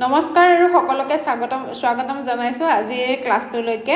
নমস্কাৰ আৰু সকলোকে স্বাগতম জনাইছোঁ আজিৰ ক্লাছটোলৈকে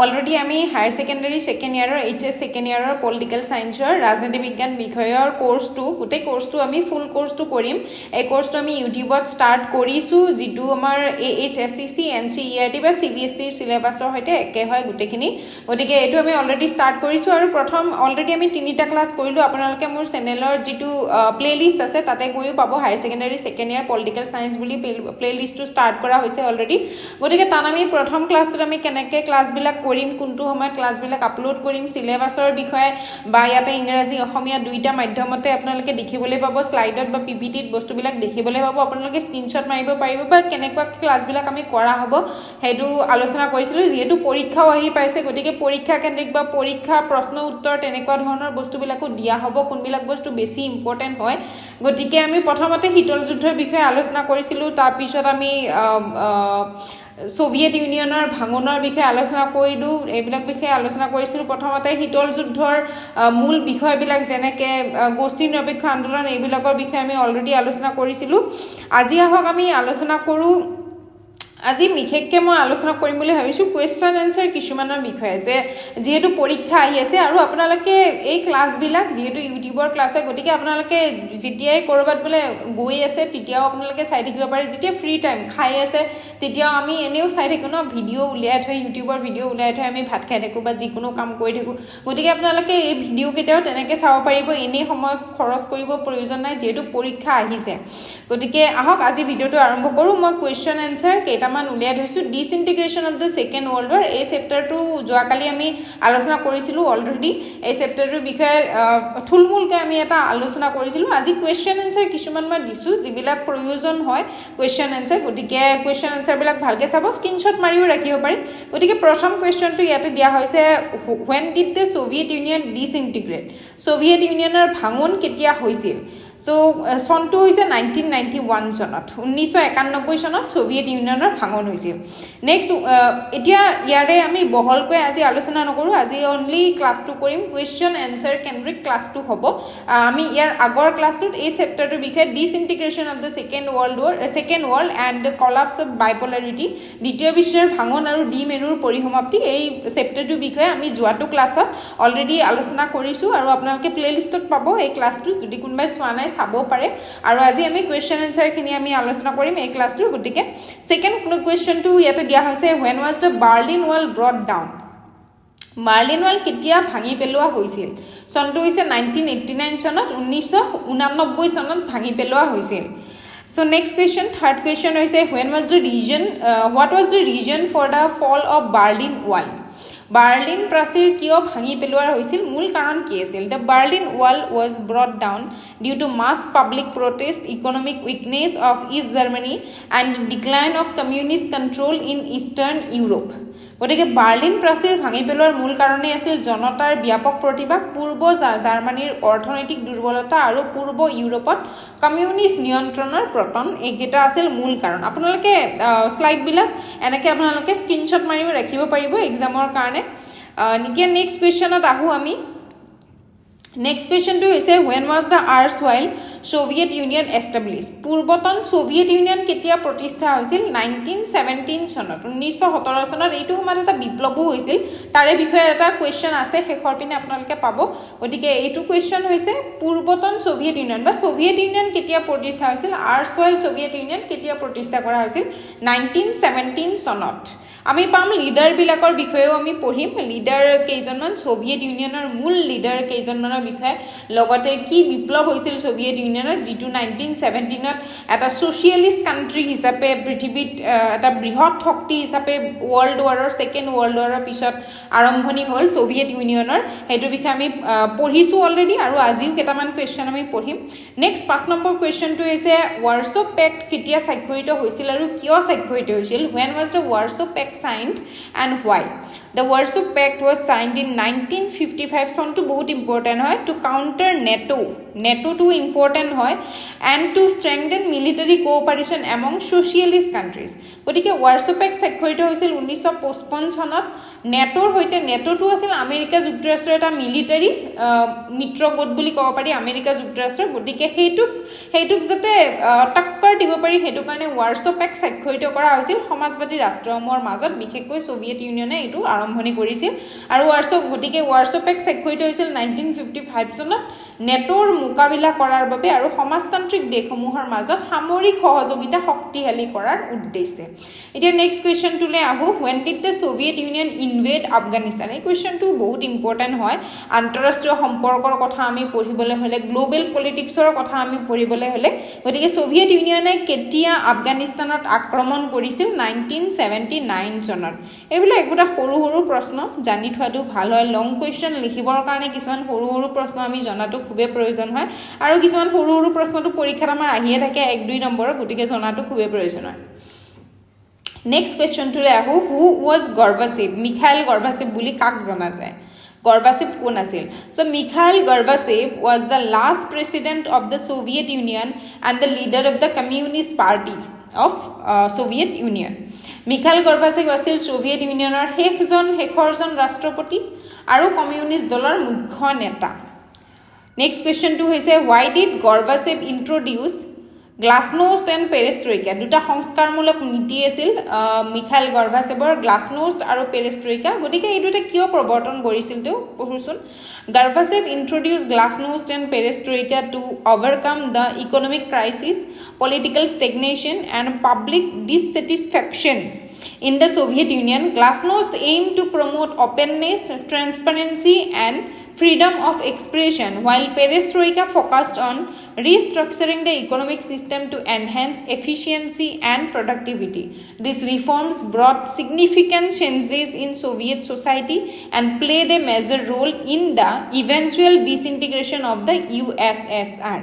অলৰেডি আমি হায়াৰ ছেকেণ্ডাৰী ছেকেণ্ড ইয়াৰৰ HS ছেকেণ্ড ইয়াৰৰ পলিটিকেল ছায়েন্সৰ ৰাজনীতি বিজ্ঞান বিষয়ৰ কোৰ্চটো গোটেই কোৰ্চটো আমি ফুল কোৰ্চটো কৰিম এই কোৰ্চটো আমি ইউটিউবত ষ্টাৰ্ট কৰিছোঁ যিটো আমাৰ AHSCC NCERT বা CBSEৰ চিলেবাছৰ সৈতে একে হয় গোটেইখিনি গতিকে এইটো আমি অলৰেডি ষ্টাৰ্ট কৰিছোঁ আৰু প্ৰথম অলৰেডি আমি তিনিটা ক্লাছ কৰিলোঁ আপোনালোকে মোৰ চেনেলৰ যিটো প্লেলিষ্ট আছে তাতে গৈও পাব higher secondary second year political science বুলি প্লেলিষ্টটো ষ্টাৰ্ট কৰা হৈছে অলৰেডি গতিকে তাত আমি প্ৰথম ক্লাছটোত আমি কেনেকৈ ক্লাছবিলাক কৰিম কোনটো সময়ত ক্লাছবিলাক আপলোড কৰিম চিলেবাছৰ বিষয়ে বা ইয়াতে ইংৰাজী অসমীয়া দুইটা মাধ্যমতে আপোনালোকে দেখিবলৈ পাব স্লাইডত বা PPTত বস্তুবিলাক দেখিবলৈ পাব আপোনালোকে স্ক্ৰীনশ্বট মাৰিব পাৰিব বা কেনেকুৱা ক্লাছবিলাক আমি কৰা হ'ব সেইটো আলোচনা কৰিছিলোঁ যিহেতু পৰীক্ষাও আহি পাইছে গতিকে পৰীক্ষা কেন্দ্ৰিক বা পৰীক্ষা প্ৰশ্ন উত্তৰ তেনেকুৱা ধৰণৰ বস্তুবিলাকো দিয়া হ'ব কোনবিলাক বস্তু বেছি ইম্পৰ্টেণ্ট হয় গতিকে আমি প্ৰথমতে শীতল যুদ্ধৰ বিষয়ে আলোচনা কৰিছিলোঁ তাৰপিছত আমি সোভিয়েট ইউনিয়নৰ ভাঙনৰ বিষয়ে আলোচনা কৰিলোঁ এইবিলাক বিষয়ে আলোচনা কৰিছিলোঁ প্ৰথমতে শীতল যুদ্ধৰ মূল বিষয়বিলাক যেনেকৈ গোষ্ঠী নিৰপেক্ষ আন্দোলন এইবিলাকৰ বিষয়ে আমি অলৰেডি আলোচনা কৰিছিলোঁ আজি আহক আমি আলোচনা কৰোঁ আজি বিশেষকৈ মই আলোচনা কৰিম বুলি ভাবিছোঁ কুৱেশ্যন এনচাৰ কিছুমানৰ বিষয়ে যে যিহেতু পৰীক্ষা আহি আছে আৰু আপোনালোকে এই ক্লাছবিলাক যিহেতু ইউটিউবৰ ক্লাছ হয় গতিকে আপোনালোকে যেতিয়াই ক'ৰবাত বোলে গৈ আছে তেতিয়াও আপোনালোকে চাই থাকিব পাৰে যেতিয়া ফ্ৰী টাইম খাই আছে তেতিয়াও আমি এনেও চাই থাকোঁ ন ভিডিঅ' উলিয়াই থৈ ইউটিউবৰ ভিডিঅ' উলিয়াই থৈ আমি ভাত খাই থাকোঁ বা যিকোনো কাম কৰি থাকোঁ গতিকে আপোনালোকে এই ভিডিঅ' কেতিয়াও তেনেকৈ চাব পাৰিব এনেই সময় খৰচ কৰিব প্ৰয়োজন নাই যিহেতু পৰীক্ষা আহিছে গতিকে আহক আজি ভিডিঅ'টো আৰম্ভ কৰোঁ মই কুৱেশ্যন এনচাৰ কেইটামান উলিয়াই ধৰিছোঁ disintegration of the second world war এই চেপ্টাৰটো যোৱাকালি আমি আলোচনা কৰিছিলোঁ অলৰেডি এই চেপ্টাৰটোৰ বিষয়ে থুলমূলকৈ আমি এটা আলোচনা কৰিছিলোঁ আজি কুৱেশ্যন এনচাৰ কিছুমান মই দিছোঁ যিবিলাক প্ৰয়োজন হয় কুৱেশ্যন এনচাৰ গতিকে কুৱেশ্যন এনচাৰবিলাক ভালকৈ চাব স্ক্ৰীনশ্বট মাৰিও ৰাখিব পাৰি গতিকে প্ৰথম কুৱেশ্যনটো ইয়াতে দিয়া হৈছে when did the Soviet Union disintegrate Soviet ইউনিয়নৰ ভাঙন কেতিয়া হৈছিল চনটো হৈছে 1991 চনত 1991 চনত সোভিয়েট ইউনিয়নৰ ভাঙন হৈছিল নেক্সট এতিয়া ইয়াৰে আমি বহলকৈ আজি আলোচনা নকৰোঁ আজি অনলি ক্লাছটো কৰিম কুৱেশ্যন এনচাৰ কেন্দ্ৰিক ক্লাছটো হ'ব আমি ইয়াৰ আগৰ ক্লাছটোত এই চেপ্টাৰটোৰ বিষয়ে disintegration of the second world and the collapse of bipolarity দ্বিতীয় বিশ্বৰ ভাঙন আৰু মেৰুৰ পৰিসমাপ্তি এই চেপ্টাৰটোৰ বিষয়ে আমি যোৱাটো ক্লাছত অলৰেডি আলোচনা কৰিছোঁ আৰু আপোনালোকে প্লেলিষ্টত পাব এই ক্লাছটো যদি কোনোবাই চোৱা নাই চাব পাৰে আৰু আজি আমি কুৱেশ্যন এনচাৰখিনি আমি আলোচনা কৰিম এই ক্লাছটোৰ গতিকে ছেকেণ্ড কুৱেশ্যনটো ইয়াতে দিয়া হৈছে when was the Berlin wall brought down Berlin wall কেতিয়া ভাঙি পেলোৱা হৈছিল চনটো হৈছে 1989 চনত 1989 চনত ভাঙি পেলোৱা হৈছিল So next question, third question is what was the reason for the fall of Berlin Wall? Berlin প্ৰাচীৰ কিয় ভাঙি পেলোৱা হৈছিল মূল কাৰণ কি আছিল the Berlin wall was brought down due to mass public protest economic weakness of east Germany and decline of communist control in eastern Europe গতিকে বাৰ্লিন প্ৰাচীৰ ভাঙি পেলোৱাৰ মূল কাৰণেই আছিল জনতাৰ ব্যাপক প্ৰতিবাদ পূৰ্ব জাৰ্মানীৰ অৰ্থনৈতিক দুৰ্বলতা আৰু পূৰ্ব ইউৰোপত কমিউনিষ্ট নিয়ন্ত্ৰণৰ পতন এইকেইটা আছিল মূল কাৰণ আপোনালোকে শ্লাইডবিলাক এনেকৈ আপোনালোকে স্ক্ৰীনশ্বট মাৰিও ৰাখিব পাৰিব এক্সামৰ কাৰণে এতিয়া নেক্সট কুৱেশ্যনত আহোঁ আমি নেক্সট কুৱেশ্যনটো হৈছে when was the erstwhile Soviet Union establish পূৰ্বতন সোভিয়েট ইউনিয়ন কেতিয়া প্ৰতিষ্ঠা হৈছিল 1917 চনত 1917 চনত এইটো সময়ত এটা বিপ্লৱো হৈছিল তাৰে বিষয়ে এটা কুৱেশ্যন আছে শেষৰ পিনে আপোনালোকে পাব গতিকে এইটো কুৱেশ্যন হৈছে পূৰ্বতন সোভিয়েট ইউনিয়ন বা সোভিয়েট ইউনিয়ন কেতিয়া প্ৰতিষ্ঠা হৈছিল আৰ্চ ৱাইল সোভিয়েট ইউনিয়ন কেতিয়া প্ৰতিষ্ঠা কৰা হৈছিল 1917 চনত আমি পাম লিডাৰবিলাকৰ বিষয়েও আমি পঢ়িম লিডাৰ কেইজনমান সোভিয়েট ইউনিয়নৰ মূল লিডাৰ কেইজনমানৰ বিষয়ে লগতে কি বিপ্লৱ হৈছিল সোভিয়েট ইউনিয়নত যিটো 1917ত এটা ছ'চিয়েলিষ্ট কাণ্ট্ৰি হিচাপে পৃথিৱীত এটা বৃহৎ শক্তি হিচাপে ছেকেণ্ড ৱৰ্ল্ড ৱাৰৰ পিছত আৰম্ভণি হ'ল সোভিয়েট ইউনিয়নৰ সেইটো বিষয়ে আমি পঢ়িছোঁ অলৰেডি আৰু আজিও কেইটামান কুৱেশ্যন আমি পঢ়িম নেক্সট 5 নম্বৰ কুৱেশ্যনটো হৈছে ৱাৰ্ছ পেক্ট কেতিয়া স্বাক্ষৰিত হৈছিল আৰু কিয় স্বাক্ষৰিত হৈছিল when was the Warsaw Pact signed and why The Warsaw Pact was signed in 1955 চনটো বহুত ইম্পৰ্টেণ্ট হয় to counter NATO to important হয় and to strengthen military cooperation among socialist countries গতিকে Warsaw Pact স্বাক্ষৰিত হৈছিল 1955 চনত নেটোৰ হৈতে নেটোটো আছিল আমেৰিকা যুক্তৰাষ্ট্ৰৰ এটা মিলিটাৰী মিত্ৰ গোট বুলি ক'ব পাৰি আমেৰিকা যুক্তৰাষ্ট্ৰৰ গতিকে হেইটোক যাতে টক্কৰ দিব পাৰি হেতু কাৰণে Warsaw Pact স্বাক্ষৰিত কৰা হৈছিল সমাজবাদী ৰাষ্ট্ৰসমূহৰ মাজত বিশেষকৈ সোভিয়েট ইউনিয়নে এইটো আৰম্ভণি কৰিছিল আৰু Warsaw Pact স্বাক্ষৰিত হৈছিল 1955 চনত নেটোৰ মোকাবিলা কৰাৰ বাবে আৰু সমাজতান্ত্ৰিক দেশসমূহৰ মাজত সামৰিক সহযোগিতা শক্তিশালী কৰাৰ উদ্দেশ্যে এতিয়া নেক্সট কোৱেশ্চনটোলৈ আহো when did the Soviet Union invade Afghanistan এই কোৱেশ্চনটো বহুত ইম্পৰ্টেণ্ট হয় আন্তঃৰাষ্ট্ৰীয় সম্পৰ্কৰ কথা আমি পঢ়িবলৈ হলে গ্লোবেল পলিটিক্সৰ কথা আমি পঢ়িবলৈ হলে গতিকে সোভিয়েট ইউনিয়নে কেতিয়া আফগানিস্তানত আক্ৰমণ কৰিছিল 1979 চনত এইবিলাক একোটা সৰু সৰু প্ৰশ্ন জানি থোৱাটো ভাল হয় লং কোৱেশ্চন লিখিবৰ কাৰণে কিছুমান সৰু সৰু প্ৰশ্ন আমি জনাটো খুবেই প্ৰয়োজন হয় আৰু কিছুমান সৰু সৰু প্ৰশ্নটো পৰীক্ষাত আমাৰ আহিয়ে থাকে 1-2 নম্বৰৰ গতিকে জনাটো খুবেই প্ৰয়োজন হয় নেক্সট কোৱেশ্চনটোলৈ আহো who was Gorbachev Mikhail Gorbachev বুলি কাক জনা যায় গৰ্বাচেভ কোন আছিল so Mikhail Gorbachev was the last president of the Soviet Union and the leader of the Communist Party of Soviet Union Mikhail Gorbachev আছিল সোভিয়েট ইউনিয়নৰ শেষৰজন ৰাষ্ট্ৰপতি আৰু কমিউনিষ্ট দলৰ মুখ্য নেতা নেক্সট কোৱেশ্চনটো হৈছে why did Gorbachev introduce glasnost and perestroika দুটা সংস্কাৰমূলক নীতি আছিল মিখাইল গৰ্বাচেভৰ গ্লাছনোষ্ট আৰু পেৰেষ্ট্ৰইকা গতিকে এই দুটা কিয় প্ৰৱৰ্তন কৰিছিল তেওঁ পঢ়ুচোন Gorbachev introduced glasnost and perestroika to overcome the economic crisis, political stagnation and public dissatisfaction in the Soviet Union. Glasnost aimed to promote openness, transparency and freedom of expression, while perestroika focused on restructuring the economic system to enhance efficiency and productivity. These reforms brought significant changes in Soviet society and played a major role in the eventual disintegration of the USSR.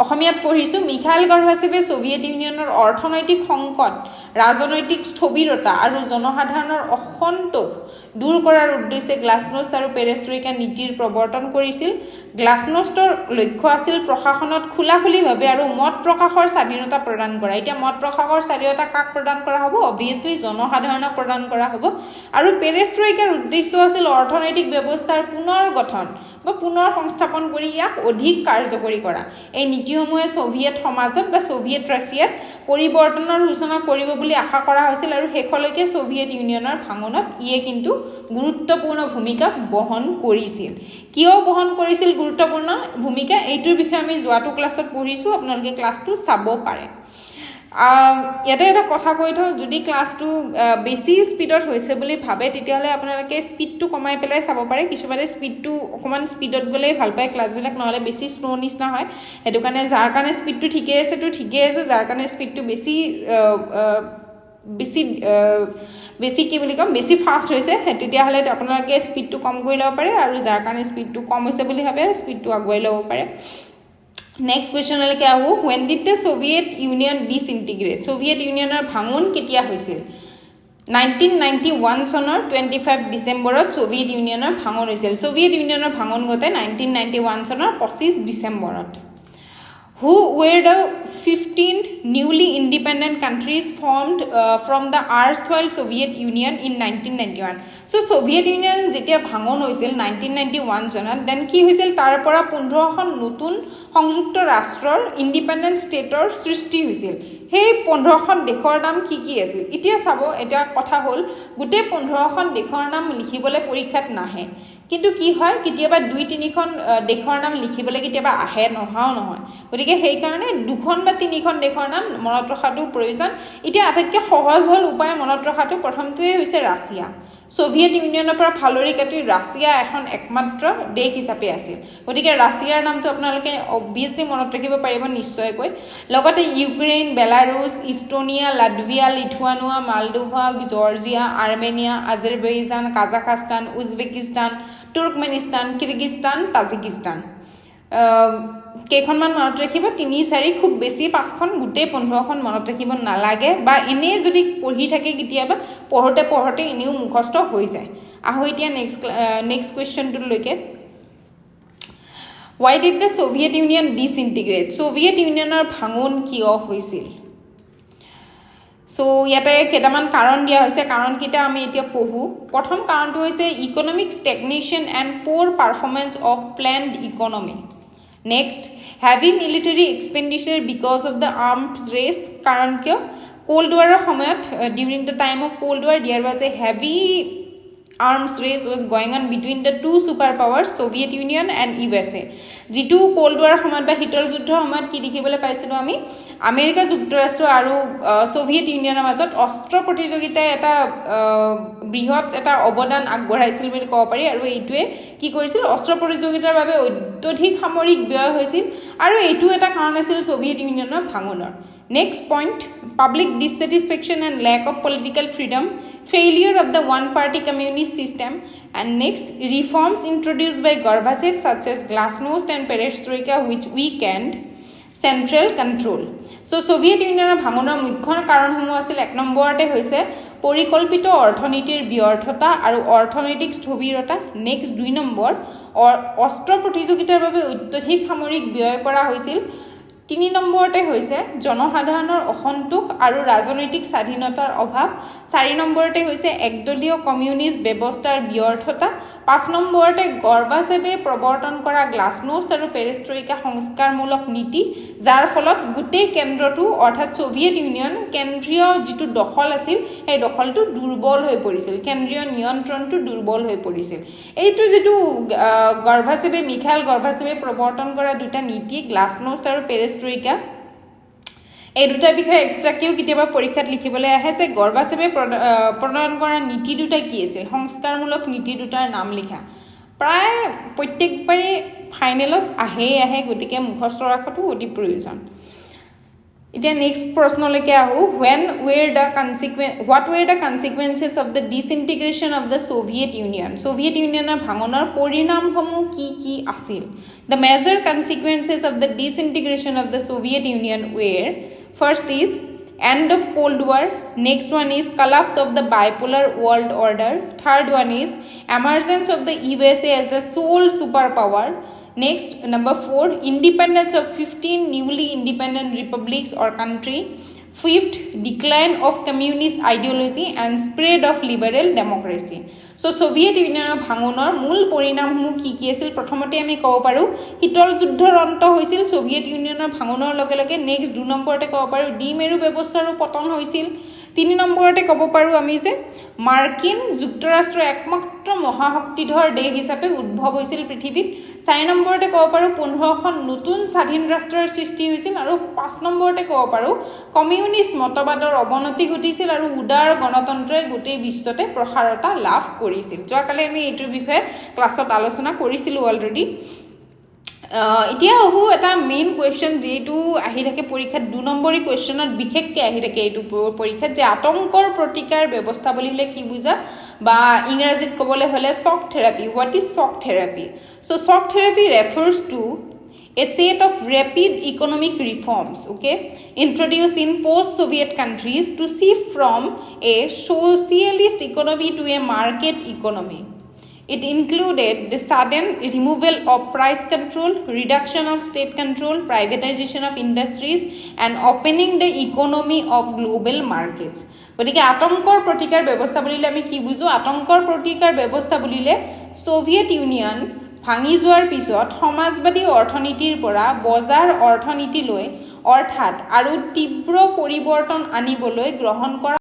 অসমীয়াত পঢ়িছো Mikhail গৰ্বাচেভে Soviet ইউনিয়নৰ অৰ্থনৈতিক সংকট ৰাজনৈতিক স্থবিৰতা আৰু জনসাধাৰণৰ অসন্তোষ দূৰ কৰাৰ উদ্দেশ্যে গ্লাছনোষ্ট আৰু পেৰেষ্ট্ৰইকা নীতিৰ প্ৰৱৰ্তন কৰিছিল গ্লাছনোষ্টৰ লক্ষ্য আছিল প্ৰশাসনত খোলাখুলিভাৱে আৰু মত প্ৰকাশৰ স্বাধীনতা প্ৰদান কৰা এতিয়া মত প্ৰকাশৰ স্বাধীনতা কাক প্ৰদান কৰা হ'ব অবভিয়াছলি জনসাধাৰণক প্ৰদান কৰা হ'ব আৰু পেৰেষ্ট্ৰইকাৰ উদ্দেশ্য আছিল অৰ্থনৈতিক ব্যৱস্থাৰ পুনৰ গঠন বা পুনৰ সংস্থাপন কৰি ইয়াক অধিক কাৰ্যকৰী কৰা এই নীতিসমূহে সোভিয়েট সমাজত বা সোভিয়েট ৰাছিয়াত পৰিৱৰ্তনৰ সূচনা কৰিব বুলি আশা কৰা হৈছিল আৰু শেষলৈকে সোভিয়েট ইউনিয়নৰ ভাঙনত ইয়ে কিন্তু গুৰুত্বপূৰ্ণ ভূমিকা বহন কৰিছিল কিয় বহন কৰিছিল গুৰুত্বপূৰ্ণ ভূমিকা এইটোৰ বিষয়ে আমি যোৱাটো ক্লাছত পঢ়িছো আপোনালোকে ক্লাছটো চাব পাৰে ইয়াতে এটা কথা কৈ থওঁ যদি ক্লাছটো বেছি স্পীডত হৈছে বুলি ভাবে তেতিয়াহ'লে আপোনালোকে স্পীডটো কমাই পেলাই চাব পাৰে কিছুমানে স্পীডটো অকণমান স্পীডত গ'লেই ভাল পায় ক্লাছবিলাক নহ'লে বেছি শ্ল' নিচিনা হয় সেইটো কাৰণে যাৰ কাৰণে স্পীডটো ঠিকেই আছে যাৰ কাৰণে স্পীডটো বেছি কি বুলি ক'ম বেছি ফাষ্ট হৈছে তেতিয়াহ'লে আপোনালোকে স্পীডটো কম কৰি ল'ব পাৰে আৰু যাৰ কাৰণে স্পীডটো কম হৈছে বুলি ভাবে স্পীডটো আগুৱাই ল'ব পাৰে নেক্সট কোৱেশ্চনলৈকে আহোঁ when did the Soviet Union disintegrate Soviet ইউনিয়নৰ ভাঙন কেতিয়া হৈছিল 1991 চনৰ 25 ডিচেম্বৰত সোভিয়েট ইউনিয়নৰ ভাঙন হৈছিল সোভিয়েট ইউনিয়নৰ ভাঙন ঘটে 1991 চনৰ 25 ডিচেম্বৰত Who were the 15 newly independent countries formed from the erstwhile Soviet Union in 1991? So Soviet Union যেতিয়া ভাঙন হৈছিল 1991 চনত দেন কি হৈছিল তাৰ পৰা 15খন নতুন সংযুক্ত ৰাষ্ট্ৰৰ ইন্ডিপেন্ডেন্ট ষ্টেটৰ সৃষ্টি হৈছিল সেই 15খন দেশৰ নাম কি কি আছিল এতিয়া চাব এটা কথা হ'ল গোটেই 15খন দেশৰ নাম লিখিবলৈ পৰীক্ষাত নাহে কিন্তু কি হয় কেতিয়াবা 2-3খন দেশৰ নাম লিখিবলৈ কেতিয়াবা আহে নহাও নহয় গতিকে সেই কাৰণে দুখন বা তিনিখন দেশৰ নাম মনত ৰখাটো প্ৰয়োজন এতিয়া আটাইতকৈ সহজ হ'ল উপায় মনত ৰখাটো প্ৰথমটোৱে হৈছে ৰাছিয়া সোভিয়েট ইউনিয়নৰ পৰা ফালৰি কাটি ৰাছিয়া এখন একমাত্ৰ দেশ হিচাপে আছিল গতিকে ৰাছিয়াৰ নামটো আপোনালোকে অবভিয়াছলি মনত ৰাখিব পাৰিব নিশ্চয়কৈ লগতে Ukraine Belarus Estonia Latvia Lithuania Moldova Georgia Armenia Azerbaijan Kazakhstan Uzbekistan Turkmenistan Kyrgyzstan Tajikistan কেইখনমান মনত ৰাখিব 3-4 খুব বেছি 5খন গোটেই 15খন মনত ৰাখিব নালাগে বা এনেই যদি পঢ়ি থাকে কেতিয়াবা পঢ়োতে এনেও মুখস্থ হৈ যায় আহো এতিয়া নেক্সট কুৱেশ্যনটোলৈকে Why did the Soviet Union disintegrate? Soviet Unionৰ ভাঙন কিয় হৈছিল? সো ইয়াতে কেইটামান কাৰণ দিয়া হৈছে কাৰণ কিটা আমি এতিয়া পঢ়ো প্ৰথম কাৰণটো হৈছে economic stagnation and poor performance of planned economy next heavy military expenditure because of the armed race কাৰণ কিয় কোল্ড ৱাৰৰ সময়ত during the time of cold war there was a heavy arms race was going on between the two superpowers Soviet Union and USA যেটো cold war সময়ত বা শীতল যুদ্ধৰ সময়ত কি দেখিবলৈ পাইছিলো আমি আমেৰিকা যুক্তৰাষ্ট্ৰ আৰু সোভিয়েট ইউনিয়নৰ মাজত অস্ত্ৰ প্ৰতিযোগিতায় এটা বৃহৎ এটা অৱদান আগবঢ়াইছিল বুলি ক'ব পাৰি আৰু এইটোৱে কি কৰিছিল অস্ত্ৰ প্ৰতিযোগিতাৰ বাবে অত্যধিক সামৰিক ব্যয় হৈছিল আৰু এইটো এটা কাৰণ আছিল সোভিয়েট ইউনিয়নৰ ভাঙনৰ Next point, public dissatisfaction and lack of political freedom, failure of the one-party communist system, and next, reforms introduced by Gorbachev such as glasnost and perestroika which weakened central control. So, Soviet Unionৰ ভাঙনৰ মুখ্য কাৰণসমূহ আছিল এক নম্বৰতে হৈছে পৰিকল্পিত অৰ্থনীতিৰ ব্যৰ্থতা আৰু অৰ্থনৈতিক স্থবিৰতা নেক্সট 2 নম্বৰ অস্ত্ৰ প্ৰতিযোগিতাৰ বাবে অত্যধিক সামৰিক ব্যয় কৰা হৈছিল 3 নম্বৰতে হৈছে জনসাধাৰণৰ অসন্তোষ আৰু ৰাজনৈতিক স্বাধীনতাৰ অভাৱ 4 নম্বৰতে হৈছে একদলীয় কমিউনিষ্ট ব্যৱস্থাৰ ব্যৰ্থতা 5 নম্বৰতে গৰ্বাচেৱে প্ৰৱৰ্তন কৰা গ্লাছনোষ্ট আৰু পেৰেষ্ট্ৰইকা সংস্কাৰমূলক নীতি যাৰ ফলত গোটেই কেন্দ্ৰটো অৰ্থাৎ সোভিয়েট ইউনিয়ন কেন্দ্ৰীয় যিটো দখল আছিল এই দখলটো দুৰ্বল হৈ পৰিছিল কেন্দ্ৰীয় নিয়ন্ত্ৰণটো দুৰ্বল হৈ পৰিছিল এইটো যেটো গৰ্বাচেৱে মিখাইল গৰ্বাচেৱে প্ৰৱৰ্তন কৰা দুটা নীতি গ্লাছনোষ্ট আৰু পেৰেষ্ট্ৰইকা এই দুটা বিষয় এক্সট্ৰা কিউ কিতিয়াবা পৰীক্ষাত লিখিবলৈ আহে যে গৰ্বাচেৱে প্ৰদান কৰা নীতি দুটা কি আছিল সংস্কাৰমূলক নীতি দুটাৰ নাম লিখা প্ৰায় প্ৰত্যেকবাৰে ফাইনেলত আহে গতিকে মুখস্থ ৰাখাটো অতি প্ৰয়োজন এতিয়া নেক্সট প্ৰশ্নলৈকে আহো what were the consequences of the disintegration of the Soviet Union Soviet Unionৰ ভাঙনৰ পৰিণামসমূহ কি আছিল the major consequences of the disintegration of the Soviet Union were first is end of cold war next one is collapse of the bipolar world order third one is emergence of the USA as the sole superpower next number 4 independence of 15 newly independent republics or country fifth decline of communist ideology and spread of liberal democracy so soviet unionৰ ভাঙনৰ মূল পৰিণামসমূহ কি আছিল প্ৰথমতে আমি ক'ব পাৰো শীতল যুদ্ধৰ অন্ত হৈছিল সোভিয়েট ইউনিয়নৰ ভাঙনৰ লগে লগে নেক্সট 2 নম্বৰতে ক'ব পাৰো ডিমেৰু ব্যৱস্থাৰো পতন হৈছিল 3 নম্বৰতে ক'ব পাৰো আমি যে মাৰ্কিন যুক্তৰাষ্ট্ৰ একমাত্ৰ মহাশক্তিধৰ দেশ হিচাপে উদ্ভৱ হৈছিল পৃথিৱীত 4 নম্বৰতে ক'ব পাৰো 15খন নতুন স্বাধীন ৰাষ্ট্ৰৰ সৃষ্টি হৈছিল আৰু 5 নম্বৰতে ক'ব পাৰো কমিউনিষ্ট মতবাদৰ অৱনতি ঘটিছিল আৰু উদাৰ গণতন্ত্ৰই গোটেই বিশ্বতে প্ৰসাৰতা লাভ কৰিছিল যোৱাকালি আমি এইটোৰ বিষয়ে ক্লাছত আলোচনা কৰিছিলো অলৰেডি এতিয়া হু এটা মেইন কোৱেশ্চন যেটো আহি থাকে পৰীক্ষাত 2 নম্বৰী কোৱেশ্চনত বিশেষকৈ আহি থাকে এইটো পৰীক্ষাত যে আতংকৰ প্ৰতিকাৰ ব্যৱস্থা বুলিলে কি বুজা বা ইংৰাজীত ক'বলৈ হলে shock therapy what is shock therapy so shock therapy refers to a set of rapid economic reforms introduced in post-Soviet countries to shift from a socialist economy to a market economy. It included the sudden removal of price control, reduction of state control, privatization of industries, and opening the economy of global markets. গতিকে আতংকৰ প্ৰতিকাৰ ব্যৱস্থা বুলিলে আমি কি বুজো আতংকৰ প্ৰতিকাৰ ব্যৱস্থা বুলিলে সোভিয়েট ইউনিয়ন ভাঙি যোৱাৰ পিছত সমাজবাদী অৰ্থনীতিৰ পৰা বজাৰ অৰ্থনীতিলৈ অৰ্থাৎ আৰু তীব্ৰ পৰিৱৰ্তন আনিবলৈ গ্ৰহণ কৰা